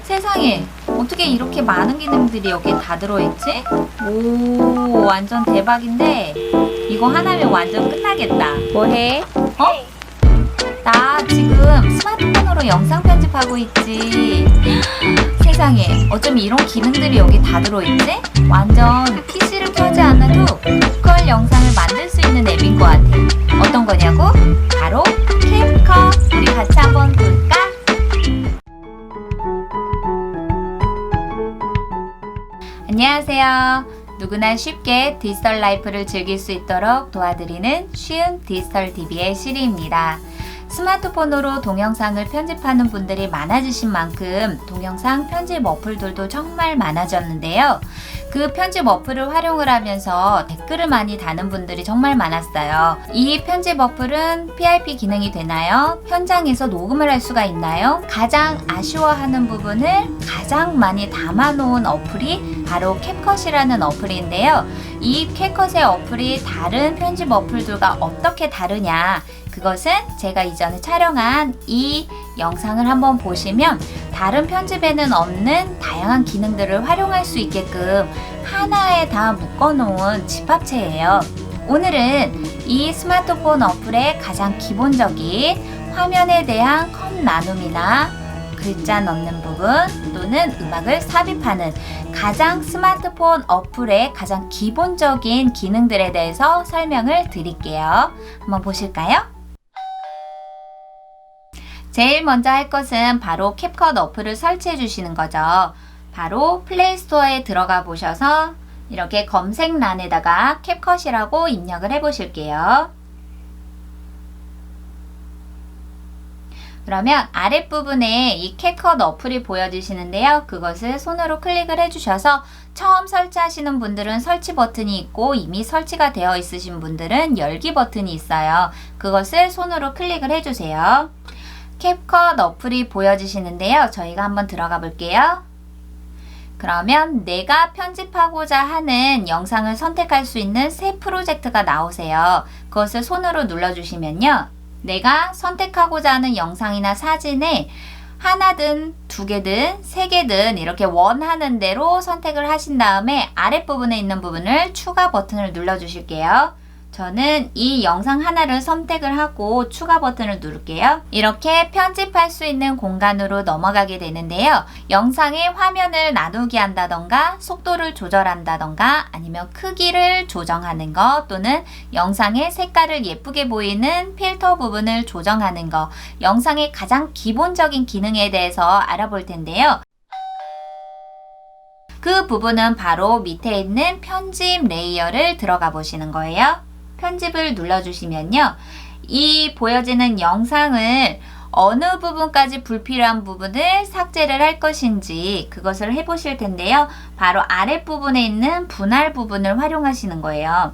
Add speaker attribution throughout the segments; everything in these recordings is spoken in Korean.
Speaker 1: 세상에, 어떻게 이렇게 많은 기능들이 여기에 다 들어있지? 오, 완전 대박인데 이거 하나면 완전 끝나겠다.
Speaker 2: 뭐해?
Speaker 1: 나 지금 스마트폰으로 영상 편집하고 있지. 세상에, 어쩜 이런 기능들이 여기 다 들어있지? 완전 PC를 켜지 않아도 로컬 영상을 만들 수 있는 앱인 것 같아. 어떤 거냐고? 바로 캡컷. 우리 같이 한번 볼까? 안녕하세요. 누구나 쉽게 디지털 라이프를 즐길 수 있도록 도와드리는 쉬운 디지털 DB의 시리입니다. 스마트폰으로 동영상을 편집하는 분들이 많아지신 만큼 동영상 편집 어플들도 정말 많아졌는데요. 그 편집 어플을 활용을 하면서 댓글을 많이 다는 분들이 정말 많았어요. 이 편집 어플은 PIP 기능이 되나요? 현장에서 녹음을 할 수가 있나요? 가장 아쉬워하는 부분을 가장 많이 담아놓은 어플이 바로 캡컷이라는 어플인데요. 이 캡컷의 어플이 다른 편집 어플들과 어떻게 다르냐? 그것은 제가 이전에 촬영한 이 영상을 한번 보시면 다른 편집에는 없는 다양한 기능들을 활용할 수 있게끔 하나에 다 묶어놓은 집합체예요. 오늘은 이 스마트폰 어플의 가장 기본적인 화면에 대한 컷 나눔이나 글자 넣는 부분 또는 음악을 삽입하는 가장 스마트폰 어플의 가장 기본적인 기능들에 대해서 설명을 드릴게요. 한번 보실까요? 제일 먼저 할 것은 바로 캡컷 어플을 설치해 주시는 거죠. 바로 플레이스토어에 들어가 보셔서 이렇게 검색란에다가 캡컷이라고 입력을 해 보실게요. 그러면 아랫부분에 이 캡컷 어플이 보여지시는데요. 그것을 손으로 클릭을 해주셔서 처음 설치하시는 분들은 설치 버튼이 있고 이미 설치가 되어 있으신 분들은 열기 버튼이 있어요. 그것을 손으로 클릭을 해주세요. 캡컷 어플이 보여지시는데요. 저희가 한번 들어가 볼게요. 그러면 내가 편집하고자 하는 영상을 선택할 수 있는 새 프로젝트가 나오세요. 그것을 손으로 눌러주시면요. 내가 선택하고자 하는 영상이나 사진에 하나든 두 개든 세 개든 이렇게 원하는 대로 선택을 하신 다음에 아랫부분에 있는 부분을 추가 버튼을 눌러주실게요. 저는 이 영상 하나를 선택을 하고 추가 버튼을 누를게요. 이렇게 편집할 수 있는 공간으로 넘어가게 되는데요. 영상의 화면을 나누기 한다던가 속도를 조절한다던가 아니면 크기를 조정하는 것 또는 영상의 색깔을 예쁘게 보이는 필터 부분을 조정하는 것, 영상의 가장 기본적인 기능에 대해서 알아볼 텐데요. 그 부분은 바로 밑에 있는 편집 레이어를 들어가 보시는 거예요. 편집을 눌러주시면요. 이 보여지는 영상을 어느 부분까지 불필요한 부분을 삭제를 할 것인지 그것을 해보실 텐데요. 바로 아랫부분에 있는 분할 부분을 활용하시는 거예요.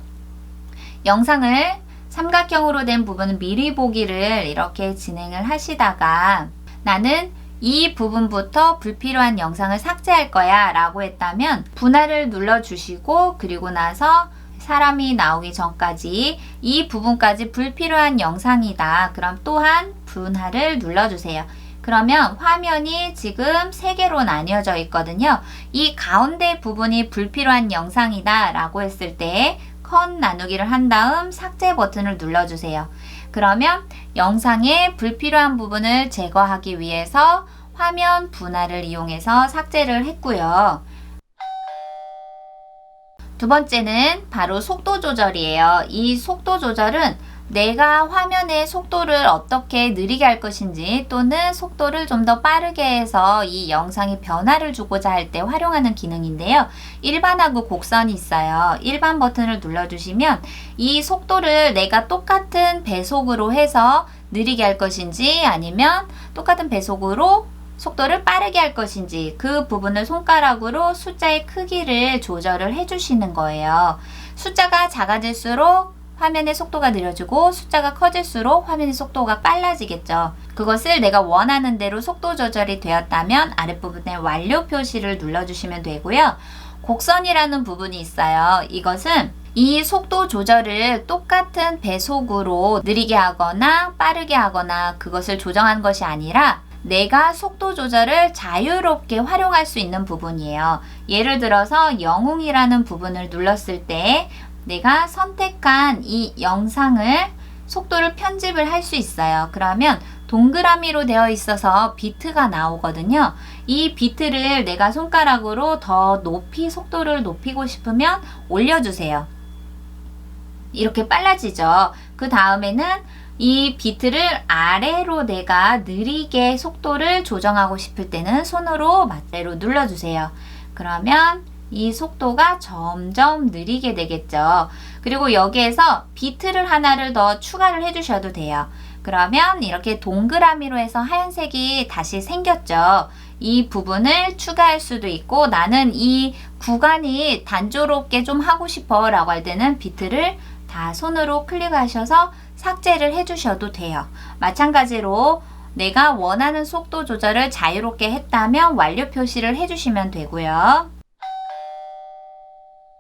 Speaker 1: 영상을 삼각형으로 된 부분은 미리 보기를 이렇게 진행을 하시다가 나는 이 부분부터 불필요한 영상을 삭제할 거야 라고 했다면 분할을 눌러주시고 그리고 나서 사람이 나오기 전까지 이 부분까지 불필요한 영상이다. 그럼 또한 분할을 눌러주세요. 그러면 화면이 지금 3개로 나뉘어져 있거든요. 이 가운데 부분이 불필요한 영상이다 라고 했을 때 컷 나누기를 한 다음 삭제 버튼을 눌러주세요. 그러면 영상의 불필요한 부분을 제거하기 위해서 화면 분할을 이용해서 삭제를 했고요. 두 번째는 바로 속도 조절이에요. 이 속도 조절은 내가 화면의 속도를 어떻게 느리게 할 것인지 또는 속도를 좀 더 빠르게 해서 이 영상에 변화를 주고자 할 때 활용하는 기능인데요. 일반하고 곡선이 있어요. 일반 버튼을 눌러주시면 이 속도를 내가 똑같은 배속으로 해서 느리게 할 것인지 아니면 똑같은 배속으로 속도를 빠르게 할 것인지 그 부분을 손가락으로 숫자의 크기를 조절을 해주시는 거예요. 숫자가 작아질수록 화면의 속도가 느려지고 숫자가 커질수록 화면의 속도가 빨라지겠죠. 그것을 내가 원하는 대로 속도 조절이 되었다면 아랫부분에 완료 표시를 눌러주시면 되고요. 곡선이라는 부분이 있어요. 이것은 이 속도 조절을 똑같은 배속으로 느리게 하거나 빠르게 하거나 그것을 조정한 것이 아니라 내가 속도 조절을 자유롭게 활용할 수 있는 부분이에요. 예를 들어서 영웅이라는 부분을 눌렀을 때 내가 선택한 이 영상을 속도를 편집을 할 수 있어요. 그러면 동그라미로 되어 있어서 비트가 나오거든요. 이 비트를 내가 손가락으로 더 높이 속도를 높이고 싶으면 올려주세요. 이렇게 빨라지죠. 그 다음에는 이 비트를 아래로 내가 느리게 속도를 조정하고 싶을 때는 손으로 맞대로 눌러주세요. 그러면 이 속도가 점점 느리게 되겠죠. 그리고 여기에서 비트를 하나를 더 추가를 해주셔도 돼요. 그러면 이렇게 동그라미로 해서 하얀색이 다시 생겼죠. 이 부분을 추가할 수도 있고 나는 이 구간이 단조롭게 좀 하고 싶어 라고 할 때는 비트를 다 손으로 클릭하셔서 삭제를 해주셔도 돼요. 마찬가지로 내가 원하는 속도 조절을 자유롭게 했다면 완료 표시를 해주시면 되고요.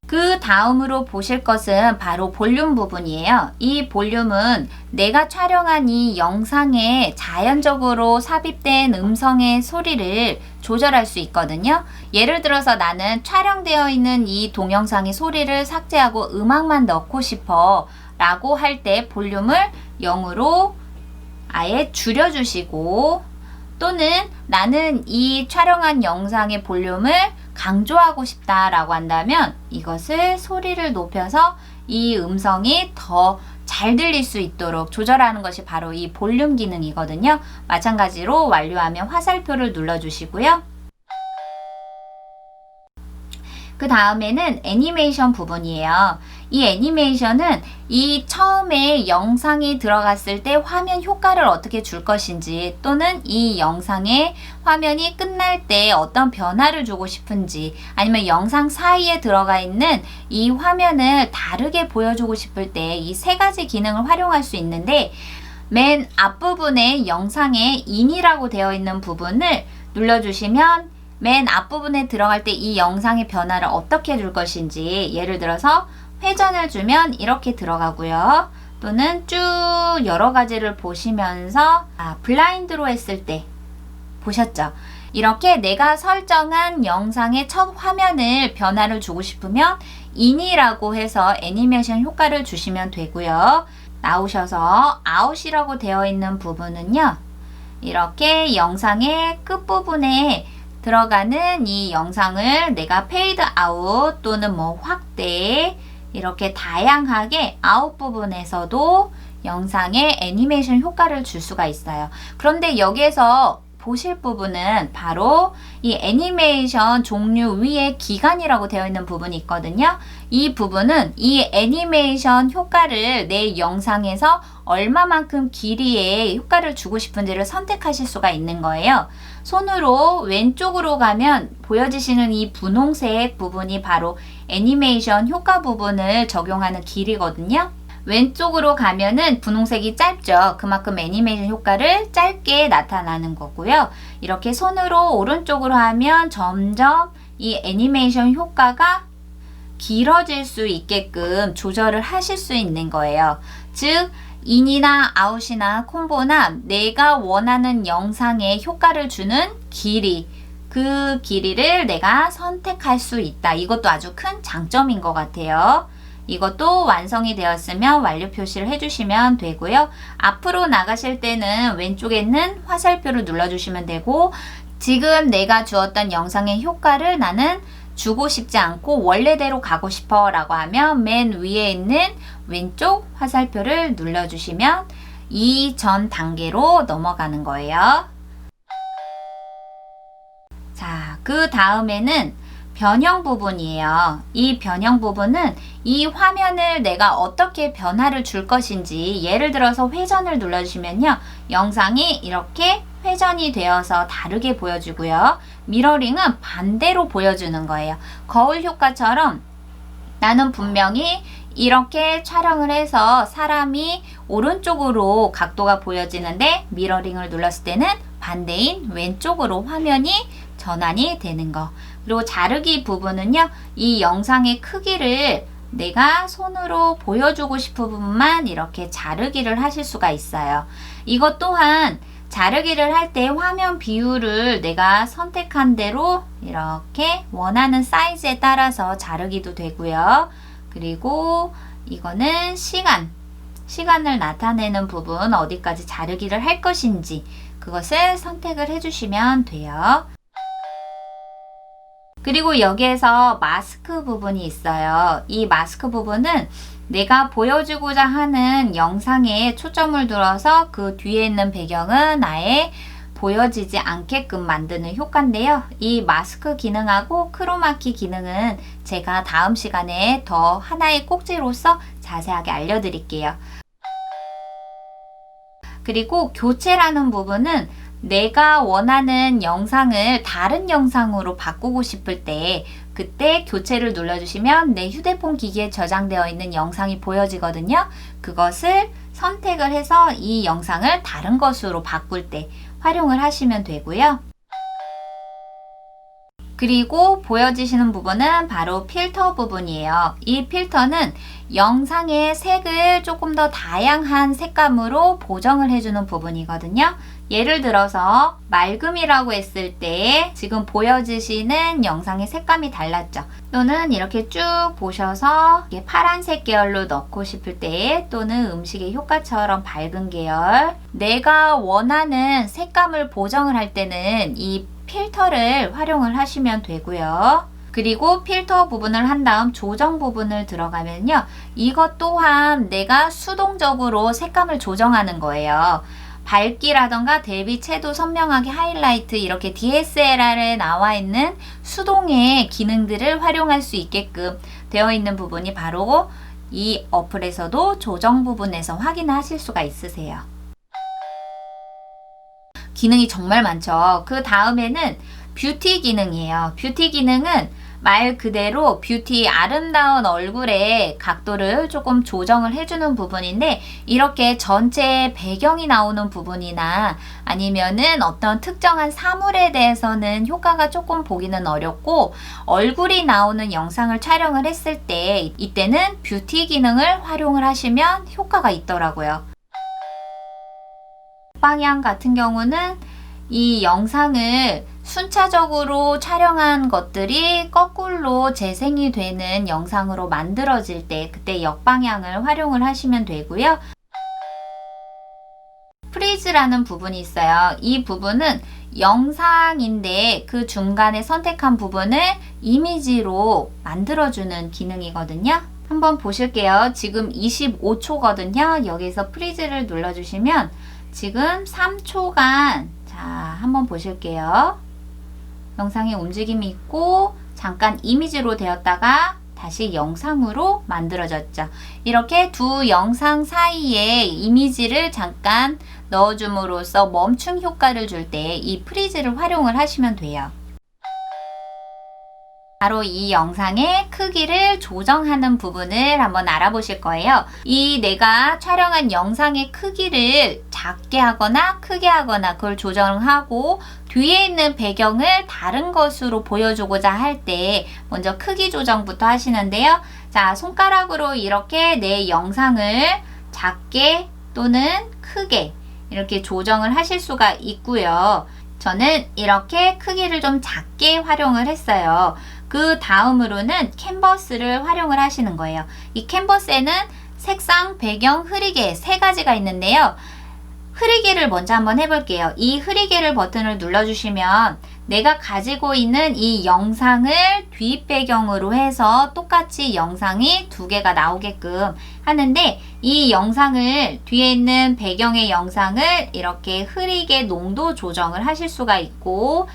Speaker 1: 그 다음으로 보실 것은 바로 볼륨 부분이에요. 이 볼륨은 내가 촬영한 이 영상에 자연적으로 삽입된 음성의 소리를 조절할 수 있거든요. 예를 들어서 나는 촬영되어 있는 이 동영상의 소리를 삭제하고 음악만 넣고 싶어 라고 할 때 볼륨을 0으로 아예 줄여주시고, 또는 나는 이 촬영한 영상의 볼륨을 강조하고 싶다라고 한다면 이것을 소리를 높여서 이 음성이 더 잘 들릴 수 있도록 조절하는 것이 바로 이 볼륨 기능이거든요. 마찬가지로 완료하면 화살표를 눌러주시고요. 그 다음에는 애니메이션 부분이에요. 이 애니메이션은 이 처음에 영상이 들어갔을 때 화면 효과를 어떻게 줄 것인지, 또는 이 영상의 화면이 끝날 때 어떤 변화를 주고 싶은지, 아니면 영상 사이에 들어가 있는 이 화면을 다르게 보여주고 싶을 때 이 세 가지 기능을 활용할 수 있는데, 맨 앞부분에 영상에 인이라고 되어 있는 부분을 눌러주시면 맨 앞부분에 들어갈 때 이 영상의 변화를 어떻게 줄 것인지, 예를 들어서 회전을 주면 이렇게 들어가고요. 또는 쭉 여러 가지를 보시면서 블라인드로 했을 때 보셨죠? 이렇게 내가 설정한 영상의 첫 화면을 변화를 주고 싶으면 인이라고 해서 애니메이션 효과를 주시면 되고요. 나오셔서 아웃이라고 되어 있는 부분은요, 이렇게 영상의 끝부분에 들어가는 이 영상을 내가 페이드 아웃 또는 뭐 확대, 이렇게 다양하게 아웃 부분에서도 영상에 애니메이션 효과를 줄 수가 있어요. 그런데 여기에서 보실 부분은 바로 이 애니메이션 종류 위에 기간이라고 되어 있는 부분이 있거든요. 이 부분은 이 애니메이션 효과를 내 영상에서 얼마만큼 길이의 효과를 주고 싶은지를 선택하실 수가 있는 거예요. 손으로 왼쪽으로 가면 보여지시는 이 분홍색 부분이 바로 애니메이션 효과 부분을 적용하는 길이거든요. 왼쪽으로 가면은 분홍색이 짧죠. 그만큼 애니메이션 효과를 짧게 나타나는 거고요. 이렇게 손으로 오른쪽으로 하면 점점 이 애니메이션 효과가 길어질 수 있게끔 조절을 하실 수 있는 거예요. 즉 인이나 아웃이나 콤보나 내가 원하는 영상에 효과를 주는 길이, 그 길이를 내가 선택할 수 있다. 이것도 아주 큰 장점인 것 같아요. 이것도 완성이 되었으면 완료 표시를 해주시면 되고요. 앞으로 나가실 때는 왼쪽에 있는 화살표를 눌러주시면 되고, 지금 내가 주었던 영상의 효과를 나는 주고 싶지 않고 원래대로 가고 싶어 라고 하면 맨 위에 있는 왼쪽 화살표를 눌러주시면 이전 단계로 넘어가는 거예요. 자, 그 다음에는 변형 부분이에요. 이 변형 부분은 이 화면을 내가 어떻게 변화를 줄 것인지, 예를 들어서 회전을 눌러주시면요, 영상이 이렇게 회전이 되어서 다르게 보여주고요. 미러링은 반대로 보여주는 거예요. 거울 효과처럼 나는 분명히 이렇게 촬영을 해서 사람이 오른쪽으로 각도가 보여지는데 미러링을 눌렀을 때는 반대인 왼쪽으로 화면이 전환이 되는 거. 그리고 자르기 부분은요, 이 영상의 크기를 내가 손으로 보여주고 싶은 부분만 이렇게 자르기를 하실 수가 있어요. 이것 또한 자르기를 할 때 화면 비율을 내가 선택한 대로 이렇게 원하는 사이즈에 따라서 자르기도 되고요. 그리고 이거는 시간을 나타내는 부분 어디까지 자르기를 할 것인지 그것을 선택을 해주시면 돼요. 그리고 여기에서 마스크 부분이 있어요. 이 마스크 부분은 내가 보여주고자 하는 영상에 초점을 들어서 그 뒤에 있는 배경은 아예 보여지지 않게끔 만드는 효과인데요. 이 마스크 기능하고 크로마키 기능은 제가 다음 시간에 더 하나의 꼭지로서 자세하게 알려드릴게요. 그리고 교체라는 부분은 내가 원하는 영상을 다른 영상으로 바꾸고 싶을 때 그때 교체를 눌러주시면 내 휴대폰 기기에 저장되어 있는 영상이 보여지거든요. 그것을 선택을 해서 이 영상을 다른 것으로 바꿀 때 활용을 하시면 되고요. 그리고 보여지시는 부분은 바로 필터 부분이에요. 이 필터는 영상의 색을 조금 더 다양한 색감으로 보정을 해주는 부분이거든요. 예를 들어서 맑음이라고 했을 때 지금 보여지시는 영상의 색감이 달랐죠. 또는 이렇게 쭉 보셔서 파란색 계열로 넣고 싶을 때 또는 음식의 효과처럼 밝은 계열 내가 원하는 색감을 보정을 할 때는 이 필터를 활용을 하시면 되고요. 그리고 필터 부분을 한 다음 조정 부분을 들어가면요. 이것 또한 내가 수동적으로 색감을 조정하는 거예요. 밝기라던가 대비 채도 선명하게 하이라이트 이렇게 DSLR에 나와 있는 수동의 기능들을 활용할 수 있게끔 되어 있는 부분이 바로 이 어플에서도 조정 부분에서 확인하실 수가 있으세요. 기능이 정말 많죠. 그 다음에는 뷰티 기능이에요. 뷰티 기능은 말 그대로 뷰티 아름다운 얼굴의 각도를 조금 조정을 해주는 부분인데 이렇게 전체 배경이 나오는 부분이나 아니면은 어떤 특정한 사물에 대해서는 효과가 조금 보기는 어렵고 얼굴이 나오는 영상을 촬영을 했을 때 이때는 뷰티 기능을 활용을 하시면 효과가 있더라고요. 방향 같은 경우는 이 영상을 순차적으로 촬영한 것들이 거꾸로 재생이 되는 영상으로 만들어질 때 그때 역방향을 활용을 하시면 되고요. 프리즈라는 부분이 있어요. 이 부분은 영상인데 그 중간에 선택한 부분을 이미지로 만들어주는 기능이거든요. 한번 보실게요. 지금 25초거든요. 여기서 프리즈를 눌러주시면 지금 3초간 한번 보실게요. 영상의 움직임이 있고 잠깐 이미지로 되었다가 다시 영상으로 만들어졌죠. 이렇게 두 영상 사이에 이미지를 잠깐 넣어줌으로써 멈춤 효과를 줄 때 이 프리즈를 활용을 하시면 돼요. 바로 이 영상의 크기를 조정하는 부분을 한번 알아보실 거예요. 이 내가 촬영한 영상의 크기를 작게 하거나 크게 하거나 그걸 조정하고 뒤에 있는 배경을 다른 것으로 보여주고자 할 때 먼저 크기 조정부터 하시는데요. 자, 손가락으로 이렇게 내 영상을 작게 또는 크게 이렇게 조정을 하실 수가 있고요. 저는 이렇게 크기를 좀 작게 활용을 했어요. 그 다음으로는 캔버스를 활용을 하시는 거예요. 이 캔버스에는 색상, 배경, 흐리게 세 가지가 있는데요. 흐리게를 먼저 한번 해볼게요. 이 흐리게를 버튼을 눌러주시면 내가 가지고 있는 이 영상을 뒷 배경으로 해서 똑같이 영상이 두 개가 나오게끔 하는데 이 영상을 뒤에 있는 배경의 영상을 이렇게 흐리게 농도 조정을 하실 수가 있고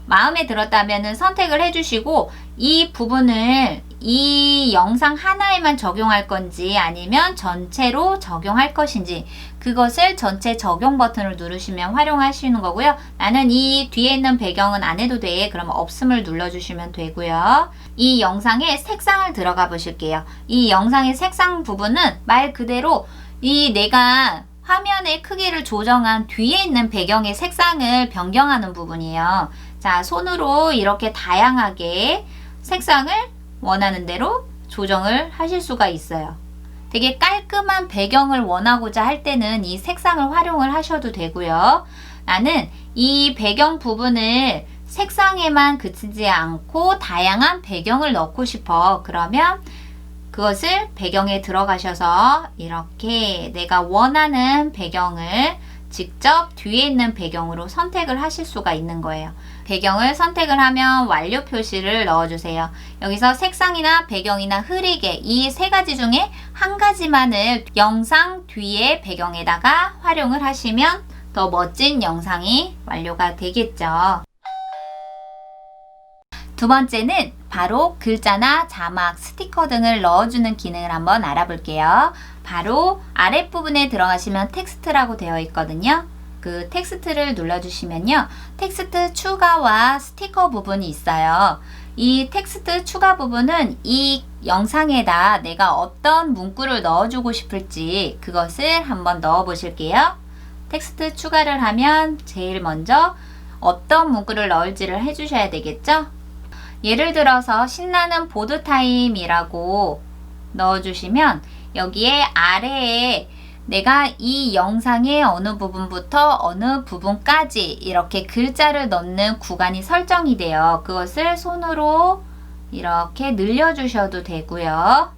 Speaker 1: 마음에 들었다면 선택을 해주시고 이 부분을 이 영상 하나에만 적용할 건지 아니면 전체로 적용할 것인지 그것을 전체 적용 버튼을 누르시면 활용하시는 거고요. 나는 이 뒤에 있는 배경은 안 해도 돼. 그럼 없음을 눌러주시면 되고요. 이 영상에 색상을 들어가 보실게요. 이 영상의 색상 부분은 말 그대로 이 내가 화면의 크기를 조정한 뒤에 있는 배경의 색상을 변경하는 부분이에요. 자, 손으로 이렇게 다양하게 색상을 원하는 대로 조정을 하실 수가 있어요. 되게 깔끔한 배경을 원하고자 할 때는 이 색상을 활용을 하셔도 되고요. 나는 이 배경 부분을 색상에만 그치지 않고 다양한 배경을 넣고 싶어. 그러면 그것을 배경에 들어가셔서 이렇게 내가 원하는 배경을 직접 뒤에 있는 배경으로 선택을 하실 수가 있는 거예요. 배경을 선택을 하면 완료 표시를 넣어주세요. 여기서 색상이나 배경이나 흐리게 이 세 가지 중에 한 가지만을 영상 뒤에 배경에다가 활용을 하시면 더 멋진 영상이 완료가 되겠죠. 두 번째는 바로 글자나 자막, 스티커 등을 넣어주는 기능을 한번 알아볼게요. 바로 아랫부분에 들어가시면 텍스트라고 되어 있거든요. 그 텍스트를 눌러주시면요. 텍스트 추가와 스티커 부분이 있어요. 이 텍스트 추가 부분은 이 영상에다 내가 어떤 문구를 넣어주고 싶을지 그것을 한번 넣어 보실게요. 텍스트 추가를 하면 제일 먼저 어떤 문구를 넣을지를 해주셔야 되겠죠? 예를 들어서 신나는 보드타임이라고 넣어주시면 여기에 아래에 내가 이 영상의 어느 부분부터 어느 부분까지 이렇게 글자를 넣는 구간이 설정이 돼요. 그것을 손으로 이렇게 늘려주셔도 되고요.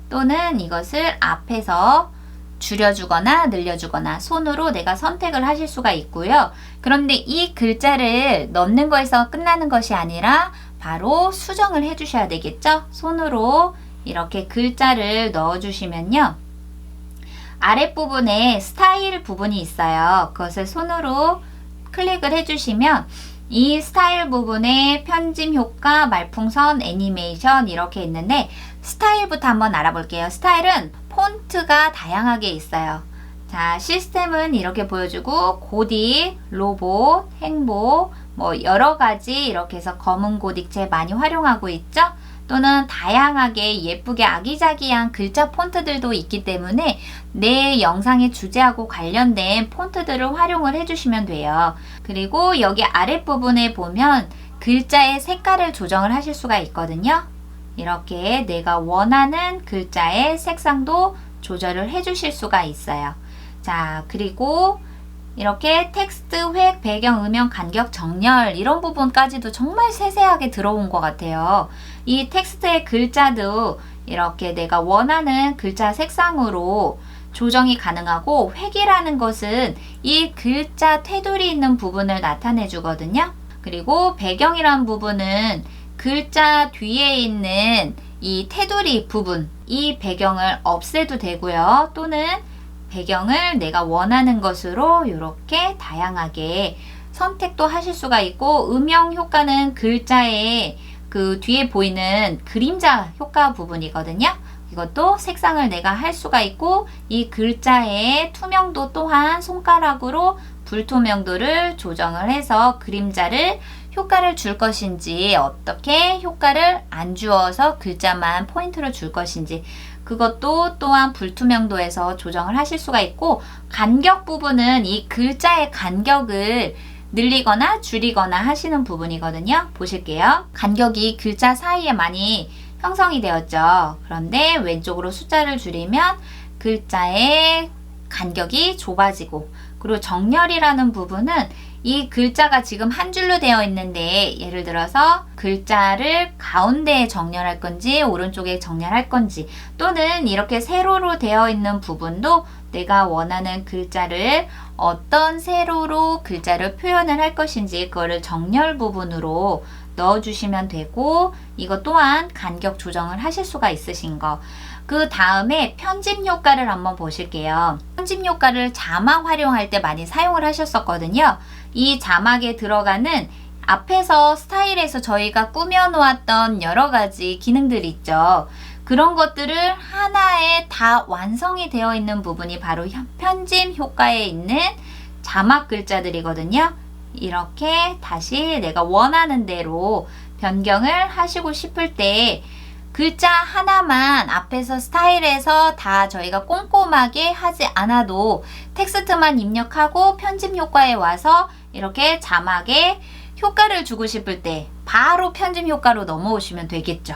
Speaker 1: 또는 이것을 앞에서 줄여주거나 늘려주거나 손으로 내가 선택을 하실 수가 있고요. 그런데 이 글자를 넣는 거에서 끝나는 것이 아니라 바로 수정을 해주셔야 되겠죠? 손으로 이렇게 글자를 넣어주시면요. 아랫부분에 스타일 부분이 있어요. 그것을 손으로 클릭을 해주시면 이 스타일 부분에 편집 효과, 말풍선, 애니메이션 이렇게 있는데 스타일부터 한번 알아볼게요. 스타일은 폰트가 다양하게 있어요. 자, 시스템은 이렇게 보여주고 고딕, 로봇, 행보 뭐 여러 가지 이렇게 해서 검은 고딕체 많이 활용하고 있죠. 또는 다양하게 예쁘게 아기자기한 글자 폰트들도 있기 때문에 내 영상의 주제하고 관련된 폰트들을 활용을 해주시면 돼요. 그리고 여기 아랫부분에 보면 글자의 색깔을 조정을 하실 수가 있거든요. 이렇게 내가 원하는 글자의 색상도 조절을 해주실 수가 있어요. 자, 그리고 이렇게 텍스트, 획, 배경, 음영, 간격, 정렬 이런 부분까지도 정말 세세하게 들어온 것 같아요. 이 텍스트의 글자도 이렇게 내가 원하는 글자 색상으로 조정이 가능하고 획이라는 것은 이 글자 테두리 있는 부분을 나타내 주거든요. 그리고 배경이라는 부분은 글자 뒤에 있는 이 테두리 부분, 이 배경을 없애도 되고요. 또는 배경을 내가 원하는 것으로 이렇게 다양하게 선택도 하실 수가 있고 음영 효과는 글자의 그 뒤에 보이는 그림자 효과 부분이거든요. 이것도 색상을 내가 할 수가 있고 이 글자의 투명도 또한 손가락으로 불투명도를 조정을 해서 그림자를 효과를 줄 것인지 어떻게 효과를 안 주어서 글자만 포인트를 줄 것인지 그것도 또한 불투명도에서 조정을 하실 수가 있고 간격 부분은 이 글자의 간격을 늘리거나 줄이거나 하시는 부분이거든요. 보실게요. 간격이 글자 사이에 많이 형성이 되었죠. 그런데 왼쪽으로 숫자를 줄이면 글자의 간격이 좁아지고 그리고 정렬이라는 부분은 이 글자가 지금 한 줄로 되어 있는데 예를 들어서 글자를 가운데에 정렬할 건지 오른쪽에 정렬할 건지 또는 이렇게 세로로 되어 있는 부분도 내가 원하는 글자를 어떤 세로로 글자를 표현을 할 것인지 그거를 정렬 부분으로 넣어주시면 되고 이것 또한 간격 조정을 하실 수가 있으신 거. 그 다음에 편집 효과를 한번 보실게요. 편집 효과를 자막 활용할 때 많이 사용을 하셨었거든요. 이 자막에 들어가는 앞에서 스타일에서 저희가 꾸며 놓았던 여러 가지 기능들이 있죠. 그런 것들을 하나에 다 완성이 되어 있는 부분이 바로 편집 효과에 있는 자막 글자들이거든요. 이렇게 다시 내가 원하는 대로 변경을 하시고 싶을 때 글자 하나만 앞에서 스타일에서 다 저희가 꼼꼼하게 하지 않아도 텍스트만 입력하고 편집 효과에 와서 이렇게 자막에 효과를 주고 싶을 때 바로 편집 효과로 넘어오시면 되겠죠.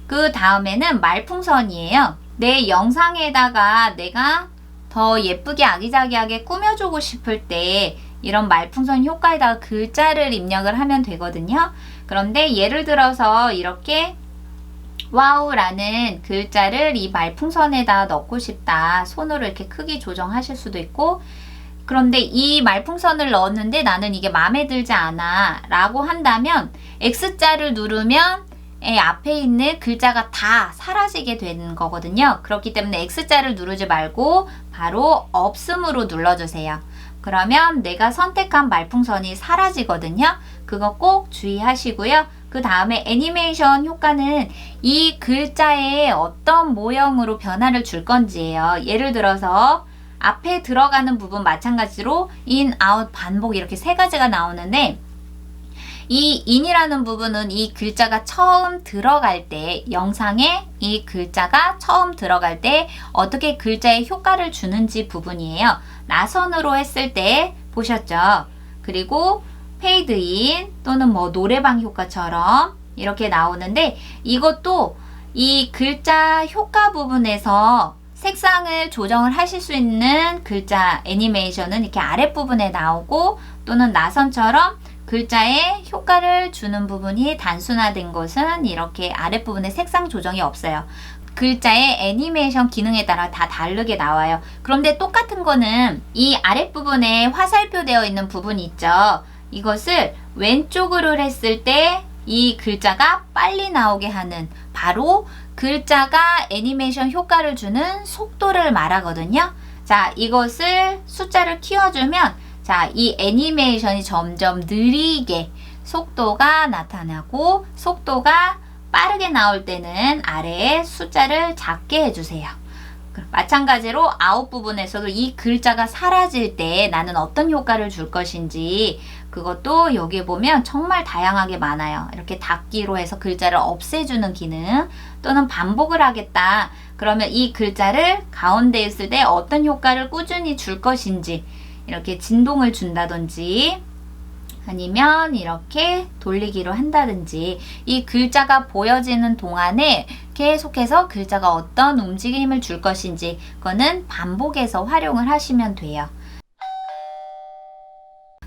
Speaker 1: 그 다음에는 말풍선이에요. 내 영상에다가 내가 더 예쁘게 아기자기하게 꾸며주고 싶을 때 이런 말풍선 효과에다가 글자를 입력을 하면 되거든요. 그런데 예를 들어서 이렇게 와우라는 글자를 이 말풍선에다 넣고 싶다. 손으로 이렇게 크기 조정하실 수도 있고, 그런데 이 말풍선을 넣었는데 나는 이게 마음에 들지 않아 라고 한다면 X자를 누르면 앞에 있는 글자가 다 사라지게 되는 거거든요. 그렇기 때문에 X자를 누르지 말고 바로 없음으로 눌러주세요. 그러면 내가 선택한 말풍선이 사라지거든요. 그거 꼭 주의하시고요. 그 다음에 애니메이션 효과는 이 글자에 어떤 모형으로 변화를 줄 건지예요. 예를 들어서 앞에 들어가는 부분 마찬가지로 in, out, 반복 이렇게 세 가지가 나오는데, 이 in이라는 부분은 이 글자가 처음 들어갈 때, 영상에 이 글자가 처음 들어갈 때 어떻게 글자에 효과를 주는지 부분이에요. 나선으로 했을 때 보셨죠? 그리고 페이드 인 또는 뭐 노래방 효과처럼 이렇게 나오는데, 이것도 이 글자 효과 부분에서 색상을 조정을 하실 수 있는 글자 애니메이션은 이렇게 아랫부분에 나오고, 또는 나선처럼 글자에 효과를 주는 부분이 단순화된 것은 이렇게 아랫부분에 색상 조정이 없어요. 글자의 애니메이션 기능에 따라 다 다르게 나와요. 그런데 똑같은 거는 이 아랫부분에 화살표 되어 있는 부분이 있죠. 이것을 왼쪽으로 했을 때 이 글자가 빨리 나오게 하는, 바로 글자가 애니메이션 효과를 주는 속도를 말하거든요. 자, 이것을 숫자를 키워주면 자, 이 애니메이션이 점점 느리게 속도가 나타나고, 속도가 빠르게 나올 때는 아래에 숫자를 작게 해주세요. 마찬가지로 아웃 부분에서도 이 글자가 사라질 때 나는 어떤 효과를 줄 것인지, 그것도 여기에 보면 정말 다양하게 많아요. 이렇게 닫기로 해서 글자를 없애주는 기능, 또는 반복을 하겠다. 그러면 이 글자를 가운데 있을 때 어떤 효과를 꾸준히 줄 것인지 이렇게 진동을 준다든지, 아니면 이렇게 돌리기로 한다든지, 이 글자가 보여지는 동안에 계속해서 글자가 어떤 움직임을 줄 것인지 그거는 반복해서 활용을 하시면 돼요.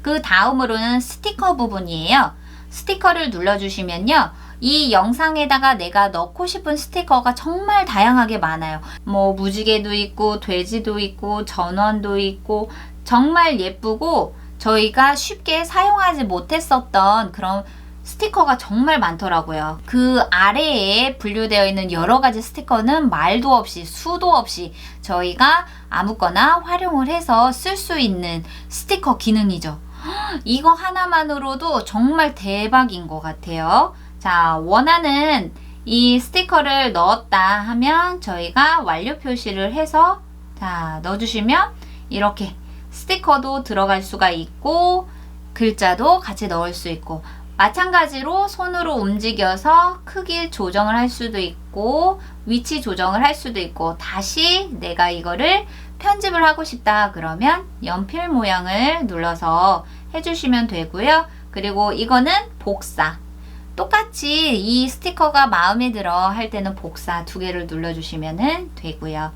Speaker 1: 그 다음으로는 스티커 부분이에요. 스티커를 눌러주시면요, 이 영상에다가 내가 넣고 싶은 스티커가 정말 다양하게 많아요. 뭐 무지개도 있고 돼지도 있고 전원도 있고 정말 예쁘고 저희가 쉽게 사용하지 못했었던 그런 스티커가 정말 많더라고요. 그 아래에 분류되어 있는 여러 가지 스티커는 말도 없이 수도 없이 저희가 아무거나 활용을 해서 쓸 수 있는 스티커 기능이죠. 이거 하나만으로도 정말 대박인 것 같아요. 자, 원하는 이 스티커를 넣었다 하면 저희가 완료 표시를 해서 자, 넣어주시면 이렇게 스티커도 들어갈 수가 있고 글자도 같이 넣을 수 있고, 마찬가지로 손으로 움직여서 크기 조정을 할 수도 있고 위치 조정을 할 수도 있고, 다시 내가 이거를 편집을 하고 싶다 그러면 연필 모양을 눌러서 해주시면 되고요. 그리고 이거는 복사, 똑같이 이 스티커가 마음에 들어 할 때는 복사 두 개를 눌러주시면 되고요.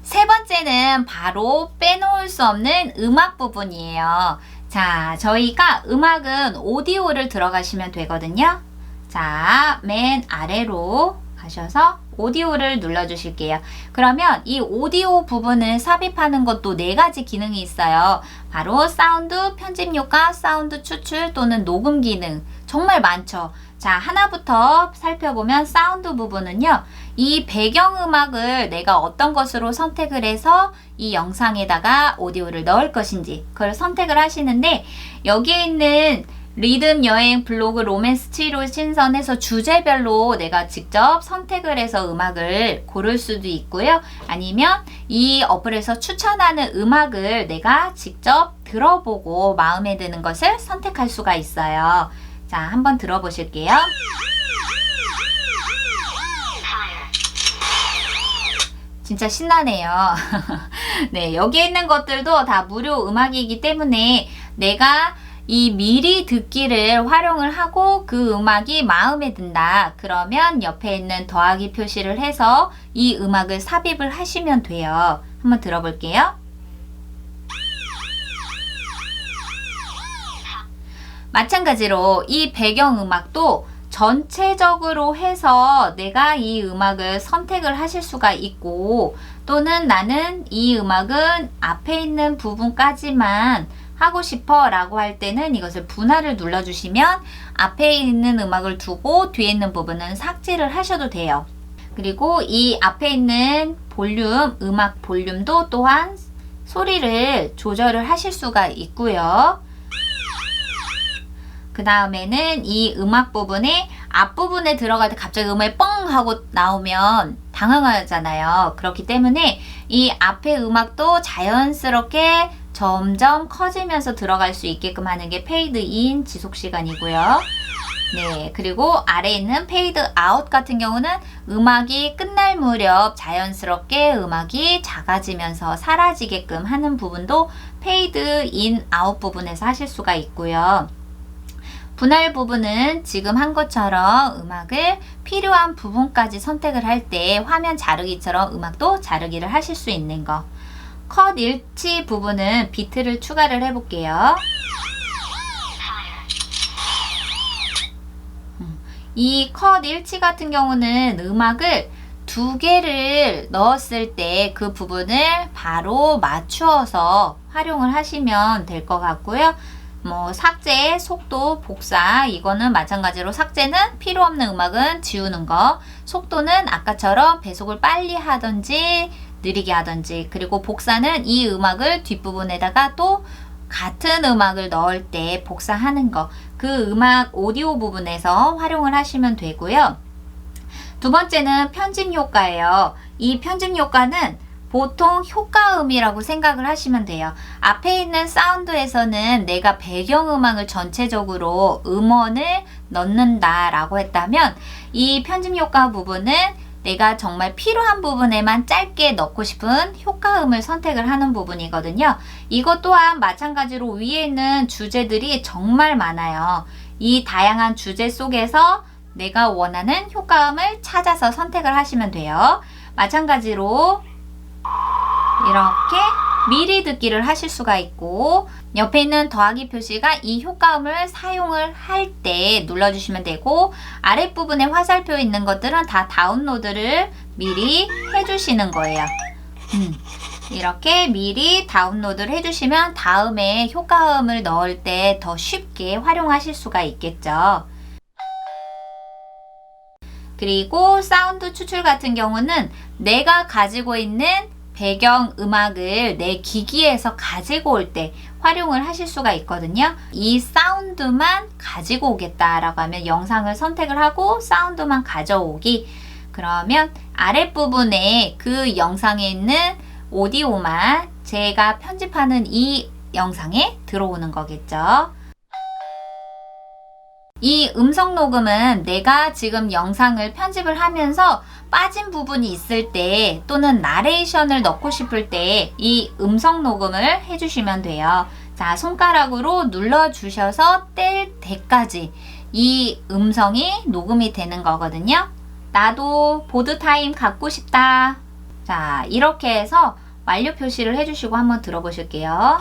Speaker 1: 세 번째는 바로 빼놓을 수 없는 음악 부분이에요. 자, 저희가 음악은 오디오를 들어가시면 되거든요. 자, 맨 아래로 가셔서 오디오를 눌러주실게요. 그러면 이 오디오 부분을 삽입하는 것도 네 가지 기능이 있어요. 바로 사운드 편집 효과, 사운드 추출 또는 녹음 기능, 정말 많죠. 자, 하나부터 살펴보면 사운드 부분은요, 이 배경음악을 내가 어떤 것으로 선택을 해서 이 영상에다가 오디오를 넣을 것인지 그걸 선택을 하시는데, 여기에 있는 리듬, 여행, 블로그, 로맨스, 치료, 신선해서 주제별로 내가 직접 선택을 해서 음악을 고를 수도 있고요. 아니면 이 어플에서 추천하는 음악을 내가 직접 들어보고 마음에 드는 것을 선택할 수가 있어요. 자, 한번 들어보실게요. 진짜 신나네요. 네, 여기에 있는 것들도 다 무료 음악이기 때문에 내가 이 미리 듣기를 활용을 하고 그 음악이 마음에 든다 그러면 옆에 있는 더하기 표시를 해서 이 음악을 삽입을 하시면 돼요. 한번 들어볼게요. 마찬가지로 이 배경음악도 전체적으로 해서 내가 이 음악을 선택을 하실 수가 있고, 또는 나는 이 음악은 앞에 있는 부분까지만 하고 싶어 라고 할 때는 이것을 분할을 눌러주시면 앞에 있는 음악을 두고 뒤에 있는 부분은 삭제를 하셔도 돼요. 그리고 이 앞에 있는 볼륨, 음악 볼륨도 또한 소리를 조절을 하실 수가 있고요. 그 다음에는 이 음악 부분에 앞부분에 들어갈 때 갑자기 음악이 뻥 하고 나오면 당황하잖아요. 그렇기 때문에 이 앞에 음악도 자연스럽게 점점 커지면서 들어갈 수 있게끔 하는 게 페이드 인 지속 시간이고요. 네, 그리고 아래에 있는 페이드 아웃 같은 경우는 음악이 끝날 무렵 자연스럽게 음악이 작아지면서 사라지게끔 하는 부분도 페이드 인 아웃 부분에서 하실 수가 있고요. 분할 부분은 지금 한 것처럼 음악을 필요한 부분까지 선택을 할 때 화면 자르기처럼 음악도 자르기를 하실 수 있는 거. 컷 일치 부분은 비트를 추가를 해볼게요. 이 컷 일치 같은 경우는 음악을 2개를 넣었을 때 그 부분을 바로 맞추어서 활용을 하시면 될 것 같고요. 삭제, 속도, 복사, 이거는 마찬가지로 삭제는 필요 없는 음악은 지우는 거, 속도는 아까처럼 배속을 빨리 하든지 느리게 하든지, 그리고 복사는 이 음악을 뒷부분에다가 또 같은 음악을 넣을 때 복사하는 거, 그 음악 오디오 부분에서 활용을 하시면 되고요. 두 번째는 편집 효과예요. 이 편집 효과는 보통 효과음이라고 생각을 하시면 돼요. 앞에 있는 사운드에서는 내가 배경음악을 전체적으로 음원을 넣는다 라고 했다면, 이 편집 효과 부분은 내가 정말 필요한 부분에만 짧게 넣고 싶은 효과음을 선택을 하는 부분이거든요. 이것 또한 마찬가지로 위에 있는 주제들이 정말 많아요. 이 다양한 주제 속에서 내가 원하는 효과음을 찾아서 선택을 하시면 돼요. 마찬가지로 이렇게 미리 듣기를 하실 수가 있고, 옆에 있는 더하기 표시가 이 효과음을 사용을 할 때 눌러주시면 되고, 아랫부분에 화살표 있는 것들은 다 다운로드를 미리 해주시는 거예요. 이렇게 미리 다운로드를 해주시면 다음에 효과음을 넣을 때 더 쉽게 활용하실 수가 있겠죠. 그리고 사운드 추출 같은 경우는 내가 가지고 있는 배경 음악을 내 기기에서 가지고 올 때 활용을 하실 수가 있거든요. 이 사운드만 가지고 오겠다라고 하면 영상을 선택을 하고 사운드만 가져오기, 그러면 아랫부분에 그 영상에 있는 오디오만 제가 편집하는 이 영상에 들어오는 거겠죠. 이 음성 녹음은 내가 지금 영상을 편집을 하면서 빠진 부분이 있을 때, 또는 나레이션을 넣고 싶을 때 이 음성 녹음을 해주시면 돼요. 자, 손가락으로 눌러주셔서 뗄 때까지 이 음성이 녹음이 되는 거거든요. 나도 보드 타임 갖고 싶다. 자, 이렇게 해서 완료 표시를 해주시고 한번 들어보실게요.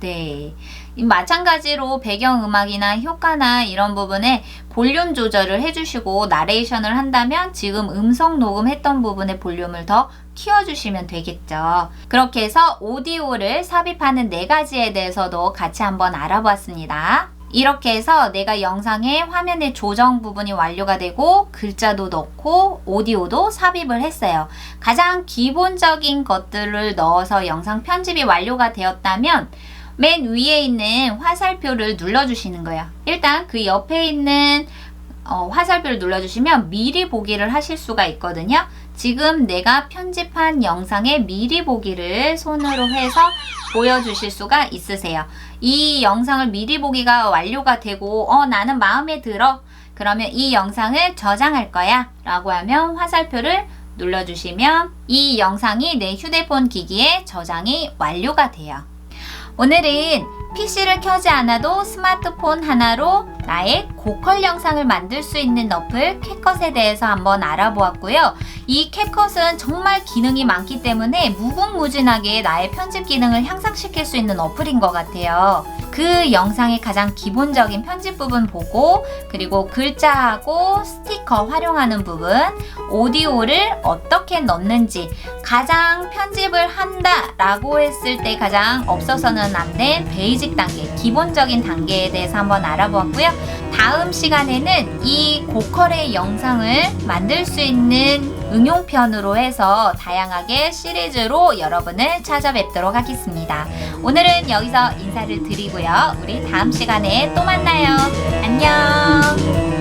Speaker 1: 네. 마찬가지로 배경음악이나 효과나 이런 부분에 볼륨 조절을 해주시고 나레이션을 한다면 지금 음성 녹음했던 부분의 볼륨을 더 키워주시면 되겠죠. 그렇게 해서 오디오를 삽입하는 4가지에 대해서도 같이 한번 알아보았습니다. 이렇게 해서 내가 영상의 화면의 조정 부분이 완료가 되고 글자도 넣고 오디오도 삽입을 했어요. 가장 기본적인 것들을 넣어서 영상 편집이 완료가 되었다면 맨 위에 있는 화살표를 눌러주시는 거예요. 일단 그 옆에 있는 화살표를 눌러주시면 미리 보기를 하실 수가 있거든요. 지금 내가 편집한 영상의 미리 보기를 손으로 해서 보여주실 수가 있으세요. 이 영상을 미리 보기가 완료가 되고 나는 마음에 들어. 그러면 이 영상을 저장할 거야 라고 하면 화살표를 눌러주시면 이 영상이 내 휴대폰 기기에 저장이 완료가 돼요. 오늘은 PC를 켜지 않아도 스마트폰 하나로 나의 고퀄 영상을 만들 수 있는 어플 캡컷에 대해서 한번 알아보았고요. 이 캡컷은 정말 기능이 많기 때문에 무궁무진하게 나의 편집 기능을 향상시킬 수 있는 어플인 것 같아요. 그 영상의 가장 기본적인 편집 부분 보고, 그리고 글자하고 스티커 활용하는 부분, 오디오를 어떻게 넣는지, 가장 편집을 한다라고 했을 때 가장 없어서는 안 된 베이직 단계, 기본적인 단계에 대해서 한번 알아보았고요. 다음 시간에는 이 고퀄의 영상을 만들 수 있는 응용편으로 해서 다양하게 시리즈로 여러분을 찾아뵙도록 하겠습니다. 오늘은 여기서 인사를 드리고요. 우리 다음 시간에 또 만나요. 안녕.